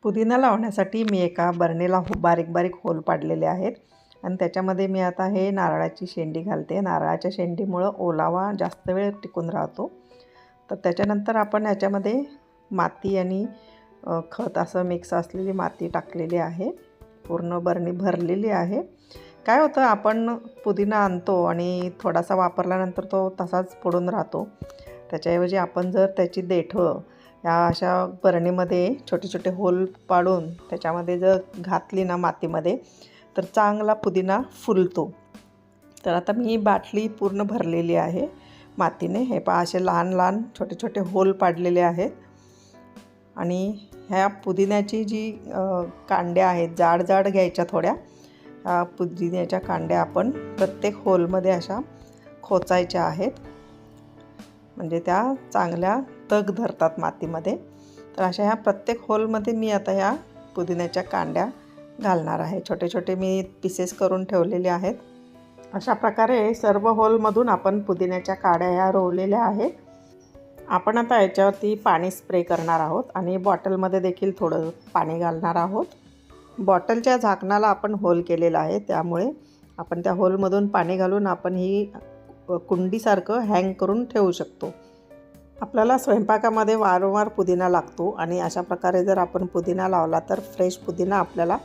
पुदिना लावण्यासाठी मी एका बरणीला बारीक बारीक होल पाडलेले आहेत आणि त्याच्यामध्ये मी आता हे नारळाची शेंडी घालते। नारळाच्या शेंडीमुळे ओलावा जास्त वेळ टिकून राहतो। तर त्याच्यानंतर आपण याच्यामध्ये माती आणि खत असं मिक्स असलेली माती टाकलेली आहे। पूर्ण बरणी भरलेली आहे। काय होतं, आपण पुदिना आणतो आणि थोडासा वापरल्यानंतर तो तसाच पडून राहतो। त्याच्याऐवजी आपण जर त्याची देठं या अशा बरणीमध्ये छोटे छोटे होल पाडून त्याच्यामध्ये जर घातली ना मातीमध्ये, तर चांगला पुदिना फुलतो। तर आता मी बाटली पूर्ण भरलेली आहे मातीने। हे पहा, असे लहान लहान छोटे छोटे होल पाडलेले आहेत आणि ह्या पुदिन्याची जी कांड्या आहेत, जाड जाड घ्यायच्या थोड्या। ह्या पुदिन्याच्या कांड्या आपण प्रत्येक होलमध्ये अशा खोचायच्या आहेत, म्हणजे त्या चांगल्या तग धरतात मातीमध्ये। तर अशा ह्या प्रत्येक होलमध्ये मी आता ह्या पुदिन्याच्या कांड्या घालणार आहे। छोटे छोटे मी पीसेस करून ठेवलेले आहेत। अशा प्रकारे सर्व होलमधून आपण पुदिन्याच्या काड्या ह्या रोवलेल्या आहेत। आपण आता याच्यावरती पाणी स्प्रे करणार आहोत आणि बॉटलमध्ये देखील थोडं पाणी घालणार आहोत। बॉटलच्या झाकणाला आपण होल केलेला आहे, त्यामुळे आपण त्या होलमधून पाणी घालून आपण ही कुंडीसारखं हँग करून ठेवू शकतो। आपल्याला स्वयंपाकामध्ये वारंवार पुदिना लागतो आणि अशा प्रकारे जर आपण पुदिना लावला तर फ्रेश पुदिना आपल्याला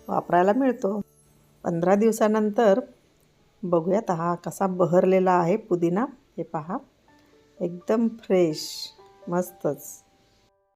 वापरायला मिळतो। 15 दिवसानंतर बघूयात हा कसा बहरलेला आहे पुदिना। हे पहा, एकदम फ्रेश, मस्तच।